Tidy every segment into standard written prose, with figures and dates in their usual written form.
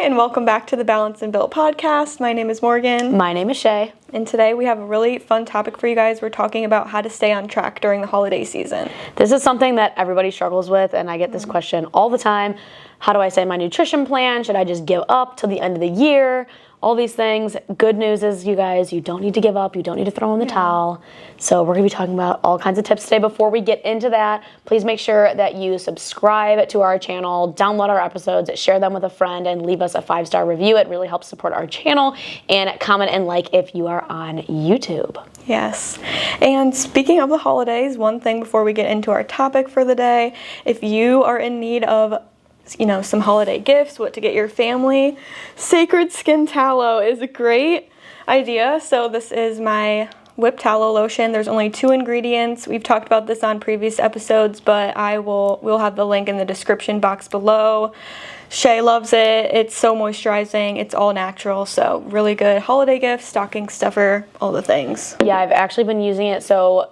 and welcome back to the Balance and Built podcast. My name is Morgan. My name is Shay. And today we have a really fun topic for you guys. We're talking about how to stay on track during the holiday season. This is something that everybody struggles with, and I get this question all the time. How do I say my nutrition plan? Should I just give up till the end of the year? All these things. Good news is, you guys, you don't need to give up. You don't need to throw in the towel. So we're going to be talking about all kinds of tips today. Before we get into that, please make sure that you subscribe to our channel, download our episodes, share them with a friend, and leave us a 5-star review. It really helps support our channel. And comment and like if you are on YouTube. Yes. And speaking of the holidays, one thing before we get into our topic for the day, if you are in need of some holiday gifts, what to get your family, Sacred Skin Tallow is a great idea. So this is my whipped tallow lotion. There's only 2 ingredients. We've talked about this on previous episodes, but we'll have the link in the description box below. Shay loves it. It's so moisturizing. It's all natural. So really good holiday gift, stocking stuffer, all the things. Yeah, I've actually been using it for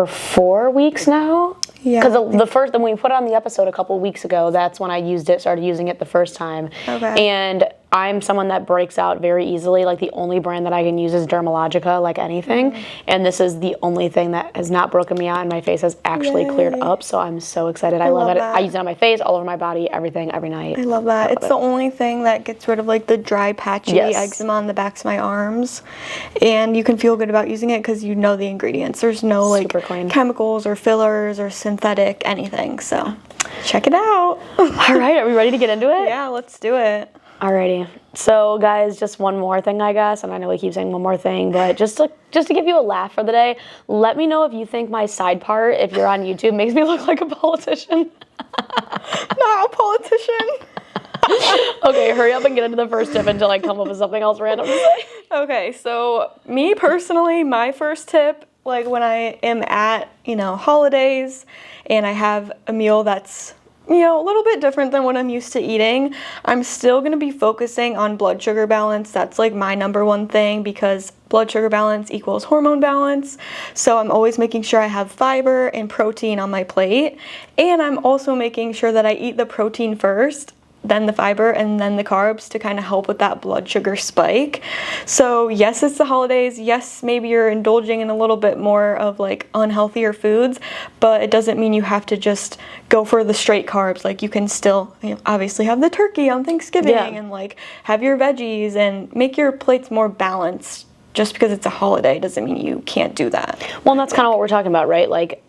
4 weeks now. Yeah. Because when we put it on the episode a couple weeks ago, that's when I started using it the first time. Okay. And I'm someone that breaks out very easily. Like, the only brand that I can use is Dermalogica, like anything. Mm-hmm. And this is the only thing that has not broken me out, and my face has actually cleared up. So I'm so excited. I love it. That. I use it on my face, all over my body, everything, every night. I love that. It's the only thing that gets rid of like the dry, patchy eczema on the backs of my arms. And you can feel good about using it because you know the ingredients. There's no like chemicals or fillers or synthetic anything. So check it out. All right, are we ready to get into it? Yeah, let's do it. Alrighty. So guys, just one more thing, I guess, and I know we keep saying one more thing, but just to give you a laugh for the day, let me know if you think my side part, if you're on YouTube, makes me look like a politician. Not a politician. Okay, hurry up and get into the first tip until I come up with something else random to say. Okay, so me personally, my first tip, like when I am at, holidays and I have a meal that's a little bit different than what I'm used to eating, I'm still going to be focusing on blood sugar balance. That's like my number one thing, because blood sugar balance equals hormone balance. So I'm always making sure I have fiber and protein on my plate. And I'm also making sure that I eat the protein first, then the fiber, and then the carbs to kind of help with that blood sugar spike. So yes, it's the holidays. Yes, maybe you're indulging in a little bit more of like unhealthier foods, but it doesn't mean you have to just go for the straight carbs. Like, you can still obviously have the turkey on Thanksgiving and like have your veggies and make your plates more balanced. Just because it's a holiday doesn't mean you can't do that. Well, and that's kind of what we're talking about, right? Like,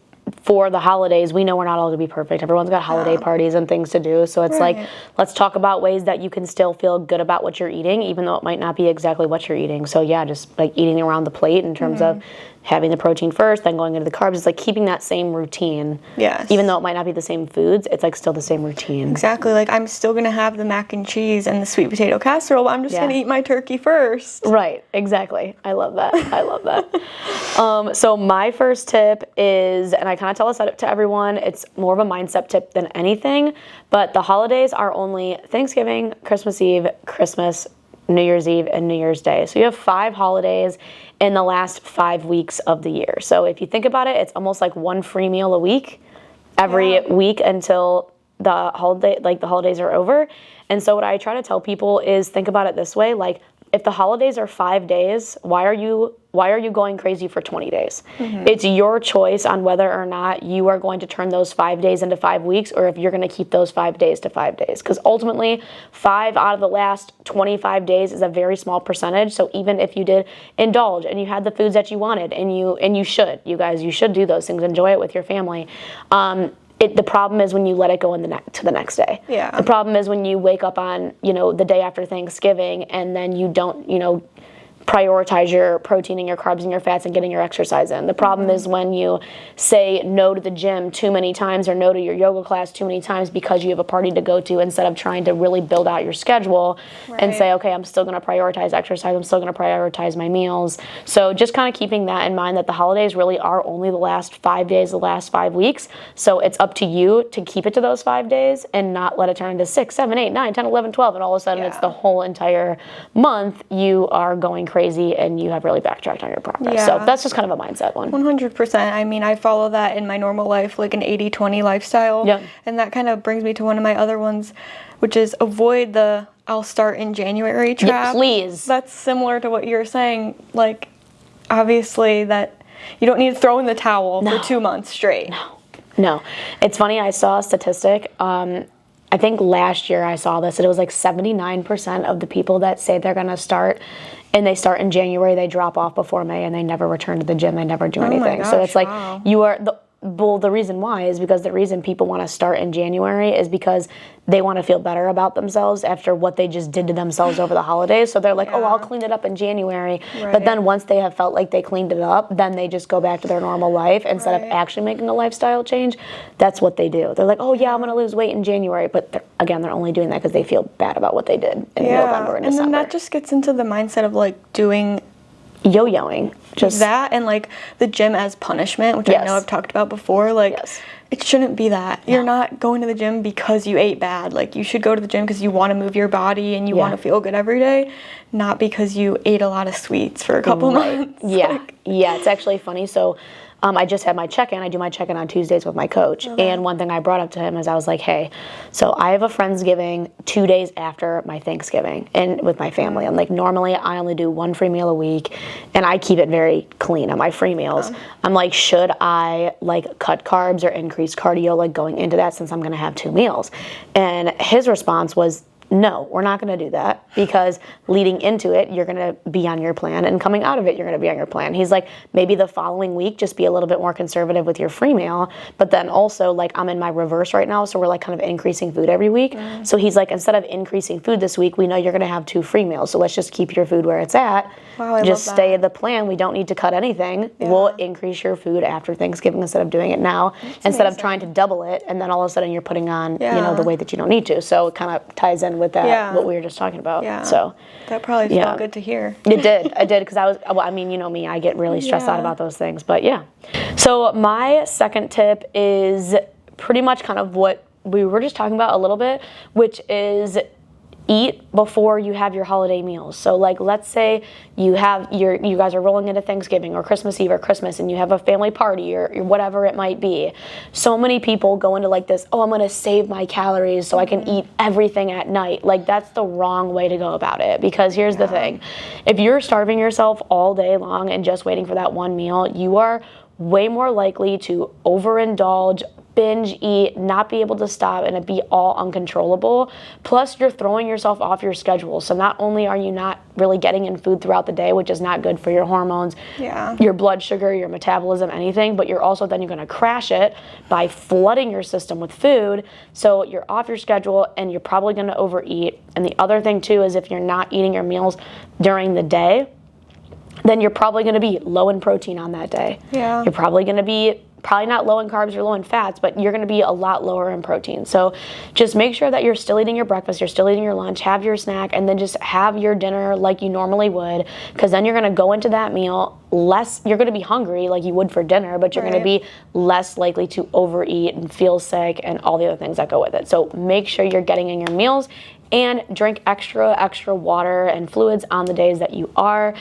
for the holidays, we know we're not all going to be perfect. Everyone's got holiday parties and things to do. So it's like, let's talk about ways that you can still feel good about what you're eating, even though it might not be exactly what you're eating. So yeah, just like eating around the plate in terms of having the protein first, then going into the carbs. It's like keeping that same routine. Yes. Even though it might not be the same foods, it's like still the same routine. Exactly. Like, I'm still going to have the mac and cheese and the sweet potato casserole, but I'm just going to eat my turkey first. Right. Exactly. I love that. I love that. So my first tip is, and I kind of tell this to everyone, it's more of a mindset tip than anything, but the holidays are only Thanksgiving, Christmas Eve, Christmas, New Year's Eve, and New Year's Day. So you have 5 holidays in the last 5 weeks of the year. So if you think about it, it's almost like one free meal a week every week until the holidays are over. And so what I try to tell people is, think about it this way, like, if the holidays are 5 days, why are you going crazy for 20 days? Mm-hmm. It's your choice on whether or not you are going to turn those 5 days into 5 weeks, or if you're going to keep those 5 days to 5 days. Because ultimately, 5 out of the last 25 days is a very small percentage. So even if you did indulge and you had the foods that you wanted, and you should do those things, enjoy it with your family. The problem is when you let it go to the next day. Yeah. The problem is when you wake up on, the day after Thanksgiving, and then you don't, prioritize your protein and your carbs and your fats and getting your exercise in. The problem is when you say no to the gym too many times, or no to your yoga class too many times because you have a party to go to, instead of trying to really build out your schedule and say, okay, I'm still going to prioritize exercise, I'm still going to prioritize my meals. So just kind of keeping that in mind, that the holidays really are only the last 5 days, the last 5 weeks. So it's up to you to keep it to those 5 days and not let it turn into 6, 7, 8, 9, 10, 11, 12, and all of a sudden it's the whole entire month you are going crazy and you have really backtracked on your progress. Yeah. So that's just kind of a mindset one. 100%. I mean, I follow that in my normal life, like an 80-20 lifestyle. Yeah. And that kind of brings me to one of my other ones, which is avoid the I'll start in January trap. Yeah, please. That's similar to what you're saying. Like, obviously, that you don't need to throw in the towel for 2 months straight. No. It's funny, I saw a statistic. I think last year I saw this, and it was like 79% of the people that say they're going to start, and they start in January, they drop off before May, and they never return to the gym, they never do anything. Gosh, so it's like, wow. the reason why is because the reason people want to start in January is because they want to feel better about themselves after what they just did to themselves over the holidays. So they're like, oh, I'll clean it up in January. Right. But then once they have felt like they cleaned it up, then they just go back to their normal life instead of actually making a lifestyle change. That's what they do. They're like, oh yeah, I'm going to lose weight in January. But they're only doing that because they feel bad about what they did in November and December. And then that just gets into the mindset of like doing yo-yoing. Just that and like the gym as punishment, which I know I've talked about before. Like, it shouldn't be that. You're not going to the gym because you ate bad. Like, you should go to the gym because you want to move your body and you want to feel good every day, not because you ate a lot of sweets for a couple months. Yeah, it's actually funny. So I just had my check-in. I do my check-in on Tuesdays with my coach. Okay. And one thing I brought up to him is I was like, hey, so I have a Friendsgiving 2 days after my Thanksgiving and with my family. I'm like, normally I only do 1 free meal a week and I keep it very clean on my free meals. I'm like, should I like cut carbs or increase cardio like going into that since I'm going to have 2 meals? And his response was, no, we're not going to do that because leading into it, you're going to be on your plan, and coming out of it, you're going to be on your plan. He's like, maybe the following week, just be a little bit more conservative with your free meal, but then also like I'm in my reverse right now, so we're like kind of increasing food every week. So he's like, instead of increasing food this week, we know you're going to have 2 free meals, so let's just keep your food where it's at. Wow, I just love stay that. the plan. We don't need to cut anything. We'll increase your food after Thanksgiving instead of doing it now, instead of trying to double it, and then all of a sudden you're putting on you know the weight that you don't need to. So it kind of ties in with that what we were just talking about. Yeah. So that probably felt good to hear. It did. I did because I mean, you know me, I get really stressed out about those things. But yeah. So my second tip is pretty much kind of what we were just talking about a little bit, which is eat before you have your holiday meals. So like, let's say you guys are rolling into Thanksgiving or Christmas Eve or Christmas and you have a family party or whatever it might be. So many people go into like this, oh, I'm going to save my calories so I can eat everything at night. Like, that's the wrong way to go about it, because here's the thing. If you're starving yourself all day long and just waiting for that one meal, you are way more likely to overindulge, binge eat, not be able to stop, and it be all uncontrollable. Plus, you're throwing yourself off your schedule. So not only are you not really getting in food throughout the day, which is not good for your hormones, your blood sugar, your metabolism, anything, but you're going to crash it by flooding your system with food. So you're off your schedule and you're probably going to overeat. And the other thing too is if you're not eating your meals during the day, then you're probably going to be low in protein on that day. Yeah. You're probably going to be not low in carbs or low in fats, but you're going to be a lot lower in protein. So just make sure that you're still eating your breakfast, you're still eating your lunch, have your snack, and then just have your dinner like you normally would, because then you're going to go into that meal you're going to be hungry like you would for dinner, but you're going to be less likely to overeat and feel sick and all the other things that go with it. So make sure you're getting in your meals and drink extra water and fluids on the days that you are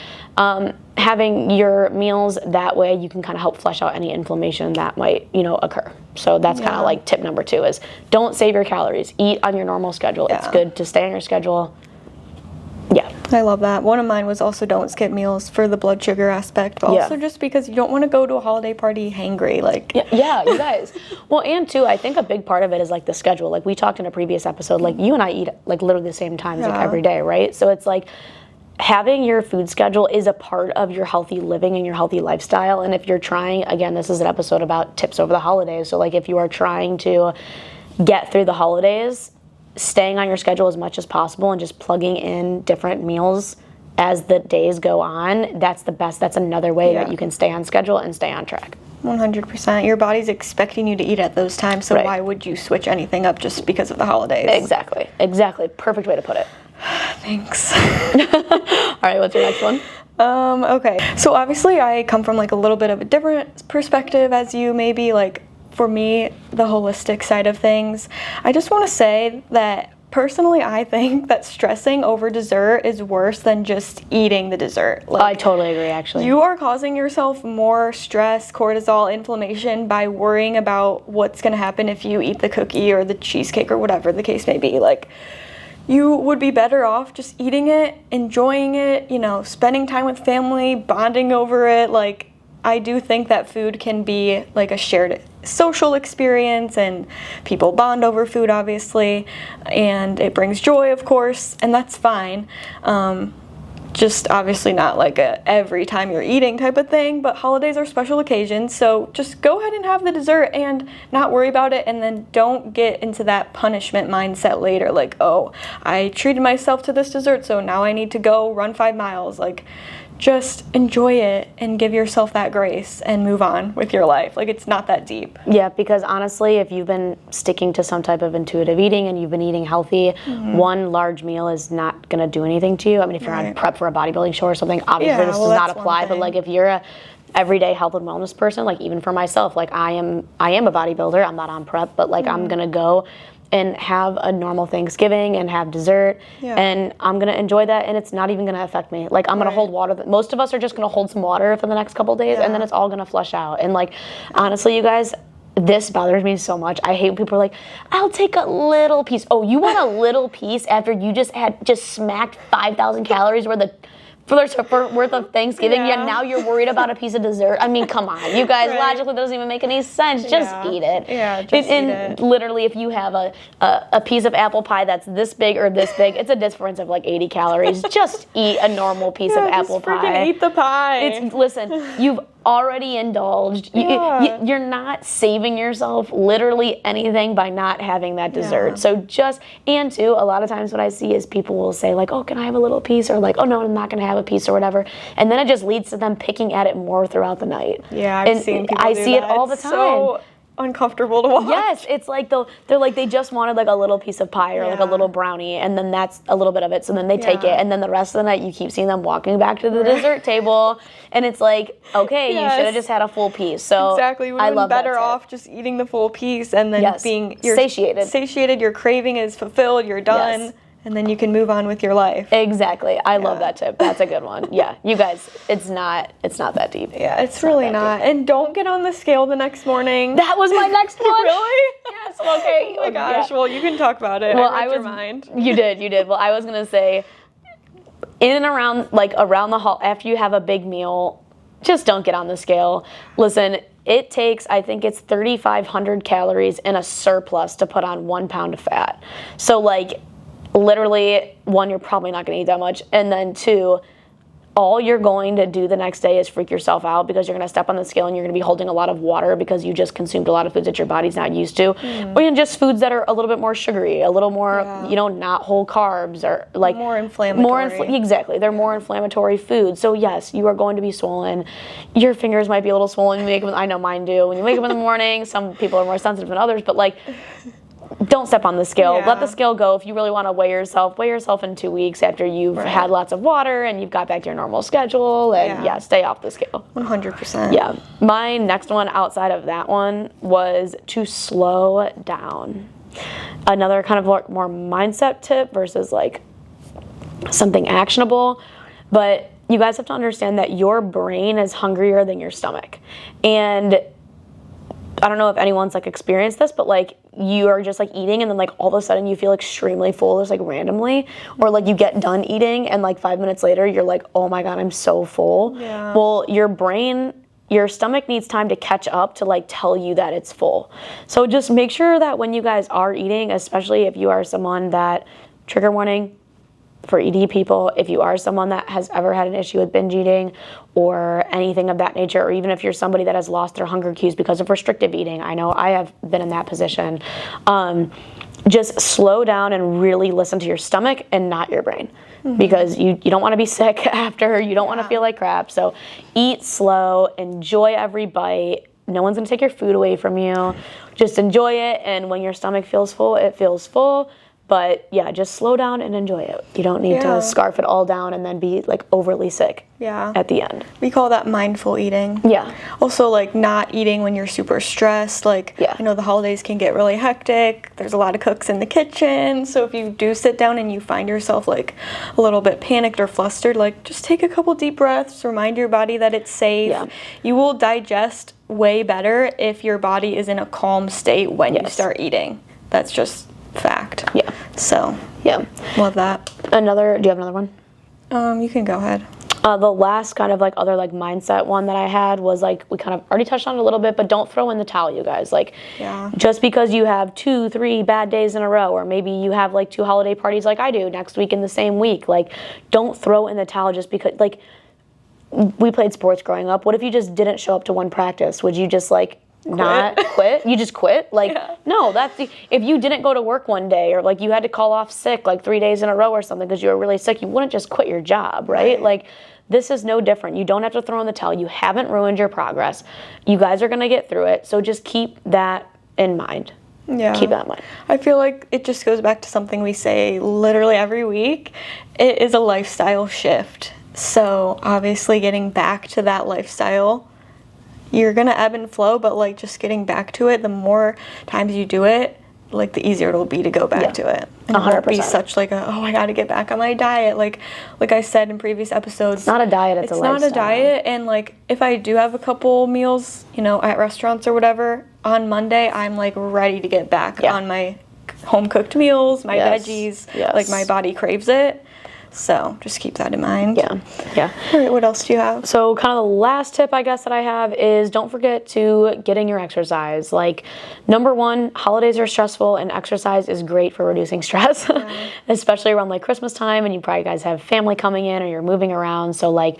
having your meals. That way you can kind of help flush out any inflammation that might, occur. So that's kind of like tip number 2 is don't save your calories. Eat on your normal schedule. It's good to stay on your schedule. Yeah. I love that. One of mine was also don't skip meals for the blood sugar aspect, but also just because you don't want to go to a holiday party hangry. Like, yeah, you guys. Well, and too, I think a big part of it is like the schedule. Like we talked in a previous episode, like you and I eat like literally the same times like every day, right? So it's like having your food schedule is a part of your healthy living and your healthy lifestyle. And if you're trying, again, this is an episode about tips over the holidays. So like if you are trying to get through the holidays, staying on your schedule as much as possible and just plugging in different meals as the days go on, that's the best. That's another way that you can stay on schedule and stay on track. 100%. Your body's expecting you to eat at those times, so why would you switch anything up just because of the holidays? Exactly. Perfect way to put it. Thanks. All right, what's your next one? Okay. So obviously I come from like a little bit of a different perspective as you maybe. Like, for me, the holistic side of things, I just want to say that personally, I think that stressing over dessert is worse than just eating the dessert. I totally agree, actually. You are causing yourself more stress, cortisol, inflammation by worrying about what's going to happen if you eat the cookie or the cheesecake or whatever the case may be. Like, you would be better off just eating it, enjoying it, spending time with family, bonding over it. Like, I do think that food can be like a shared social experience, and people bond over food, obviously, and it brings joy, of course, and that's fine. Just obviously not like a every time you're eating type of thing, but holidays are special occasions, so just go ahead and have the dessert and not worry about it, and then don't get into that punishment mindset later, like, oh, I treated myself to this dessert, so now I need to go run 5 miles. Like, just enjoy it and give yourself that grace and move on with your life. Like, it's not that deep. Yeah, because honestly, if you've been sticking to some type of intuitive eating and you've been eating healthy, one large meal is not going to do anything to you. I mean, if you're on prep for a bodybuilding show or something, obviously this does not apply, but like if you're a everyday health and wellness person, like even for myself, like I am a bodybuilder, I'm not on prep, but like I'm going to go and have a normal Thanksgiving and have dessert, and I'm gonna enjoy that, and it's not even gonna affect me. Like, I'm gonna hold water. Most of us are just gonna hold some water for the next couple days, and then it's all gonna flush out. And like, honestly, you guys, this bothers me so much. I hate when people are like, I'll take a little piece. Oh, you want a little piece after you just smacked 5,000 calories worth of Thanksgiving, yet now you're worried about a piece of dessert? I mean, come on. You guys, logically, that doesn't even make any sense. Just eat it. Yeah, just eat it. Literally, if you have a piece of apple pie that's this big or this big, it's a difference of like 80 calories. Just eat a normal piece of apple pie. Freaking eat the pie. Listen, you've already indulged. You're not saving yourself literally anything by not having that dessert. So and too, a lot of times what I see is people will say like, oh, can I have a little piece? Or like, oh no, I'm not gonna have a piece or whatever. And then it just leads to them picking at it more throughout the night. Yeah, I've seen people I do see that. it all the time. So uncomfortable to watch. Yes, it's like they're like they just wanted like a little piece of pie or like a little brownie, and then that's a little bit of it. So then they take it, and then the rest of the night you keep seeing them walking back to the dessert table, and it's like, okay, you should have just had a full piece. So exactly, we would be better off just eating the full piece and then being satiated. Your craving is fulfilled. You're done. Yes. And then you can move on with your life. Exactly. I love that tip. That's a good one. Yeah, you guys, it's not that deep. Yeah, it's really not. And don't get on the scale the next morning. That was my next one. Really? Yes. Okay. Oh my gosh. Yeah. Well, you can talk about it. Well, I read your mind. You did. Well, I was gonna say, in and around the hall, after you have a big meal, just don't get on the scale. Listen. It takes, I think it's 3,500 calories in a surplus to put on 1 pound of fat. So like, literally, 1, you're probably not going to eat that much, and then 2, all you're going to do the next day is freak yourself out because you're going to step on the scale and you're going to be holding a lot of water because you just consumed a lot of foods that your body's not used to, or just foods that are a little bit more sugary, a little more, not whole carbs, or like more inflammatory. Exactly, they're more inflammatory foods. So yes, you are going to be swollen. Your fingers might be a little swollen. I know mine do. When you wake up in the morning, some people are more sensitive than others, but like, don't step on the scale. Let the scale go. If you really want to weigh yourself in 2 weeks after you've had lots of water and you've got back to your normal schedule, and stay off the scale. 100%. Yeah. My next one outside of that one was to slow down. Another kind of more mindset tip versus like something actionable, but you guys have to understand that your brain is hungrier than your stomach. And I don't know if anyone's like experienced this, but like you are just like eating and then like all of a sudden you feel extremely full just like randomly, or like you get done eating and like 5 minutes later you're like, oh my God, I'm so full. Yeah. Well, your stomach needs time to catch up to like tell you that it's full. So just make sure that when you guys are eating, especially if you are someone that, trigger warning for ED people, if you are someone that has ever had an issue with binge eating or anything of that nature, or even if you're somebody that has lost their hunger cues because of restrictive eating, I know I have been in that position, just slow down and really listen to your stomach and not your brain. Because you don't want to be sick after, you don't want to feel like crap. So eat slow, enjoy every bite. No one's going to take your food away from you. Just enjoy it, and when your stomach feels full, it feels full. But yeah, just slow down and enjoy it. You don't need to scarf it all down and then be like overly sick at the end. We call that mindful eating. Yeah. Also, like, not eating when you're super stressed. Like, I know the holidays can get really hectic. There's a lot of cooks in the kitchen. So if you do sit down and you find yourself like a little bit panicked or flustered, like, just take a couple deep breaths, remind your body that it's safe. Yeah. You will digest way better if your body is in a calm state when you start eating. That's just fact. Yeah. So, love that. Do you have another one? You can go ahead. The last kind of like other like mindset one that I had was like, we kind of already touched on it a little bit, but don't throw in the towel, you guys. Like, just because you have 2-3 bad days in a row, or maybe you have like 2 holiday parties like I do next week in the same week, like, don't throw in the towel just because, like, we played sports growing up. What if you just didn't show up to one practice? Would you just like not quit? You just quit? Like, no, if you didn't go to work one day, or like you had to call off sick like 3 days in a row or something because you were really sick, you wouldn't just quit your job, right? Like, this is no different. You don't have to throw in the towel. You haven't ruined your progress. You guys are going to get through it. So just keep that in mind. Yeah. Keep that in mind. I feel like it just goes back to something we say literally every week. It is a lifestyle shift. So obviously getting back to that lifestyle, you're going to ebb and flow, but like just getting back to it, the more times you do it, like the easier it'll be to go back to it. And 100%. It won't be such like I got to get back on my diet. Like I said in previous episodes. It's not a diet, it's a lifestyle. It's not a diet. And like if I do have a couple meals, at restaurants or whatever, on Monday, I'm like ready to get back on my home cooked meals, my veggies. Like my body craves it. So just keep that in mind. Yeah. All right, what else do you have? So kind of the last tip I guess that I have is don't forget to get in your exercise. Like, number one, holidays are stressful and exercise is great for reducing stress, especially around like Christmas time, and you probably guys have family coming in or you're moving around. So like,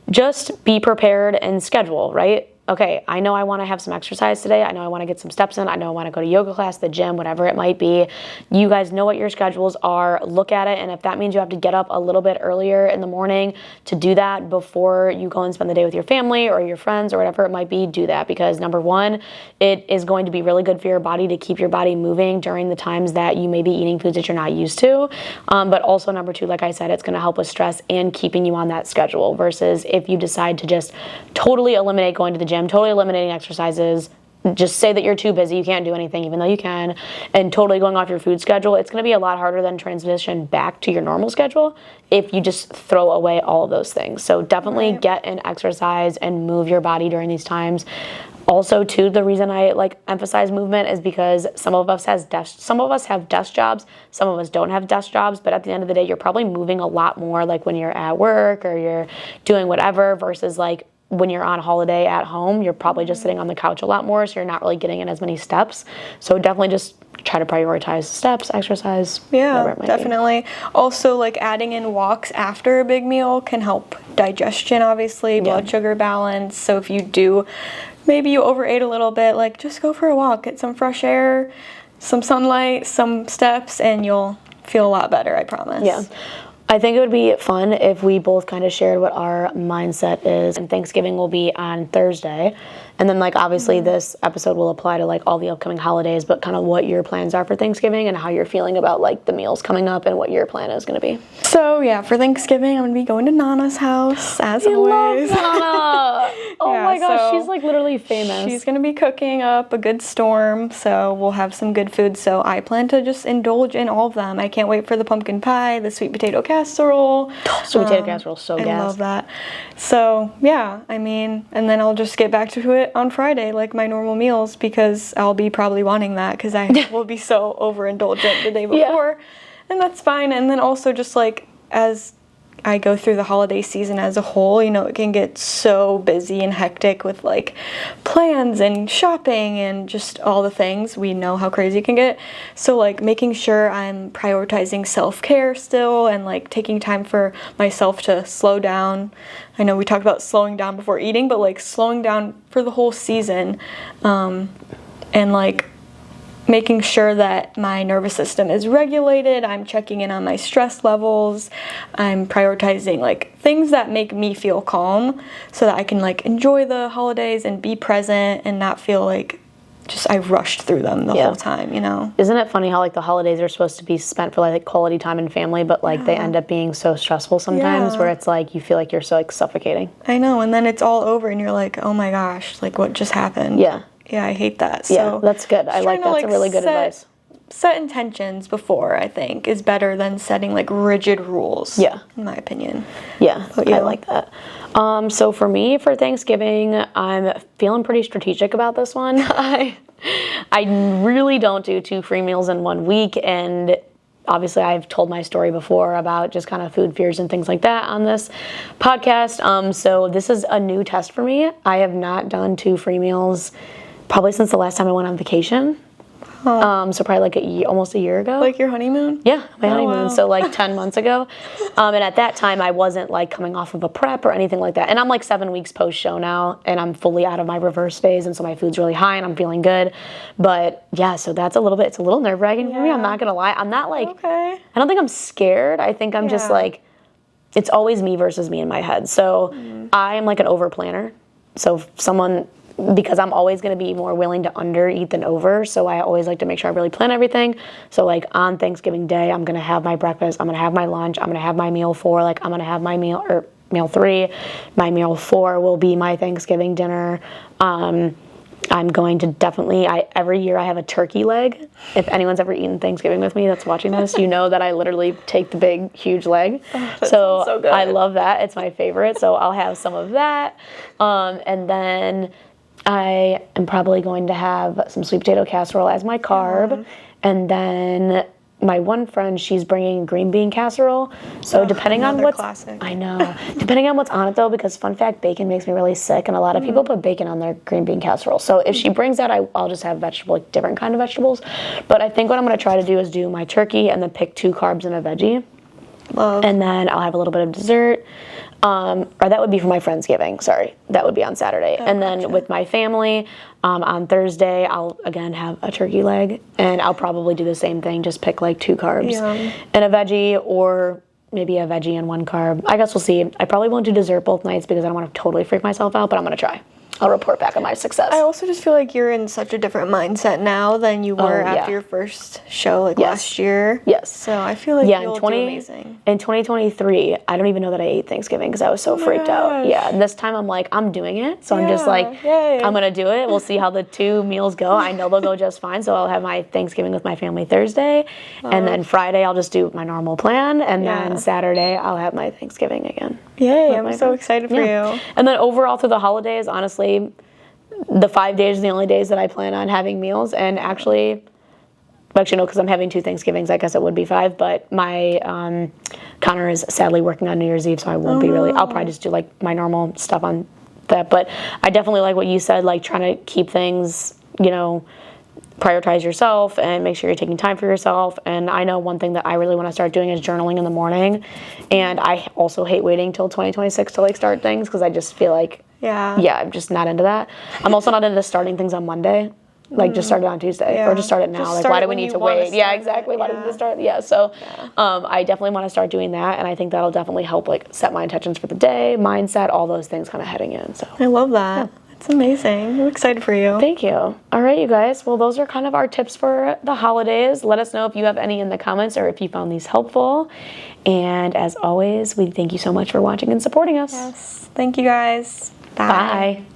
just be prepared and schedule, right? Okay, I know I want to have some exercise today. I know I want to get some steps in. I know I want to go to yoga class, the gym, whatever it might be. You guys know what your schedules are. Look at it, and if that means you have to get up a little bit earlier in the morning to do that before you go and spend the day with your family or your friends or whatever it might be, do that. Because number one, it is going to be really good for your body to keep your body moving during the times that you may be eating foods that you're not used to. But also number two, like I said, it's going to help with stress and keeping you on that schedule versus if you decide to just totally eliminate going to the gym, totally eliminating exercises, just say that you're too busy, you can't do anything even though you can, and totally going off your food schedule, it's going to be a lot harder than transition back to your normal schedule if you just throw away all of those things. So definitely get an exercise and move your body during these times. Also, too, the reason I emphasize movement is because some of us have desk jobs, some of us don't have desk jobs, but at the end of the day, you're probably moving a lot more like when you're at work or you're doing whatever versus like when you're on holiday at home, you're probably just sitting on the couch a lot more, so you're not really getting in as many steps. So definitely just try to prioritize steps, exercise, whatever it might definitely be. Also, like adding in walks after a big meal can help digestion, obviously, blood sugar balance. So if you do, maybe you overate a little bit, like just go for a walk, get some fresh air, some sunlight, some steps, and you'll feel a lot better, I promise. Yeah. I think it would be fun if we both kind of shared what our mindset is, and Thanksgiving will be on Thursday. And then obviously this episode will apply to all the upcoming holidays, but kind of what your plans are for Thanksgiving and how you're feeling about the meals coming up and what your plan is going to be. So yeah, for Thanksgiving, I'm going to be going to Nana's house as always. Love Nana! Oh my gosh, so she's literally famous. She's going to be cooking up a good storm, so we'll have some good food. So I plan to just indulge in all of them. I can't wait for the pumpkin pie, the sweet potato casserole. Sweet potato casserole, so gas. I love that. So yeah, and then I'll just get back to it on Friday, like my normal meals, because I'll be probably wanting that because I will be so overindulgent the day before, and that's fine. And then also just as I go through the holiday season as a whole, it can get so busy and hectic with plans and shopping and just all the things. We know how crazy it can get. So making sure I'm prioritizing self-care still and taking time for myself to slow down. I know we talked about slowing down before eating, but slowing down for the whole season, and making sure that my nervous system is regulated. I'm checking in on my stress levels. I'm prioritizing things that make me feel calm so that I can enjoy the holidays and be present and not feel I rushed through them the whole time, you know? Isn't it funny how like the holidays are supposed to be spent for like quality time and family, but like they end up being so stressful sometimes where it's like you feel like you're so like suffocating. I know, and then it's all over and you're like, oh my gosh, like what just happened? Yeah. Yeah, I hate that. Yeah, So that's good. I like that's a really good advice. Set intentions before, I think, is better than setting like rigid rules. Yeah. In my opinion. Yeah, I like that. So for me, for Thanksgiving, I'm feeling pretty strategic about this one. I really don't do 2 free meals in 1 week, and obviously I've told my story before about just kind of food fears and things like that on this podcast. So this is a new test for me. I have not done 2 free meals probably since the last time I went on vacation. So probably like almost a year ago. Like your honeymoon? Yeah, my honeymoon. Wow. So like 10 months ago. And at that time, I wasn't like coming off of a prep or anything like that. And I'm like 7 weeks post-show now, and I'm fully out of my reverse phase, and so my food's really high, and I'm feeling good. But yeah, so that's it's a little nerve-wracking for me. I'm not gonna lie. I'm not like, I don't think I'm scared. I think I'm just like, it's always me versus me in my head. So I'm like an over planner. So because I'm always going to be more willing to under eat than over, so I always like to make sure I really plan everything. So like on Thanksgiving Day, I'm going to have my breakfast, I'm going to have my lunch, I'm going to have my meal 4, like I'm going to have my meal 3, my meal 4 will be my Thanksgiving dinner. I'm going to every year I have a turkey leg. If anyone's ever eaten Thanksgiving with me that's watching this, you know that I literally take the big, huge leg. So good. I love that. It's my favorite. So I'll have some of that. And then I am probably going to have some sweet potato casserole as my carb. And then my one friend, she's bringing green bean casserole. So depending on what's classic. I know. Depending on what's on it though, because fun fact, bacon makes me really sick, and a lot of people put bacon on their green bean casserole. So if she brings that, I'll just have different kind of vegetables. But I think what I'm going to try to do is do my turkey and then pick 2 carbs and a veggie. Love. And then I'll have a little bit of dessert. Or that would be for my Friendsgiving. Sorry, that would be on Saturday. And then with my family, on Thursday, I'll again have a turkey leg, and I'll probably do the same thing, just pick like 2 carbs and a veggie, or maybe a veggie and 1 carb. I guess we'll see. I probably won't do dessert both nights because I don't want to totally freak myself out, but I'm going to try. I'll report back on my success. I also just feel like you're in such a different mindset now than you were after your first show last year. Yes. So I feel like you'll do amazing. In 2023, I don't even know that I ate Thanksgiving because I was so freaked out. Yeah, and this time I'm like, I'm doing it. So I'm just like, I'm going to do it. We'll see how the 2 meals go. I know they'll go just fine. So I'll have my Thanksgiving with my family Thursday. And then Friday, I'll just do my normal plan. And then Saturday, I'll have my Thanksgiving again. Yay, I'm so excited for you. And then overall through the holidays, honestly, the 5 days are the only days that I plan on having meals. And actually no, because I'm having 2 Thanksgivings, I guess it would be 5. But my Connor is sadly working on New Year's Eve, so I won't be really. I'll probably just do like my normal stuff on that. But I definitely like what you said, like trying to keep things, prioritize yourself and make sure you're taking time for yourself. And I know one thing that I really want to start doing is journaling in the morning. And I also hate waiting till 2026 to like start things, because I just feel like I'm just not into that. I'm also not into starting things on Monday. Like just start it on Tuesday or just start it now. Like why do we need to wait? Yeah, exactly. Why do we need to start? Yeah. So I definitely want to start doing that, and I think that'll definitely help like set my intentions for the day, mindset, all those things kind of heading in. So I love that. It's amazing. I'm excited for you. Thank you. All right, you guys. Well, those are kind of our tips for the holidays. Let us know if you have any in the comments or if you found these helpful. And as always, we thank you so much for watching and supporting us. Yes. Thank you guys. Bye. Bye.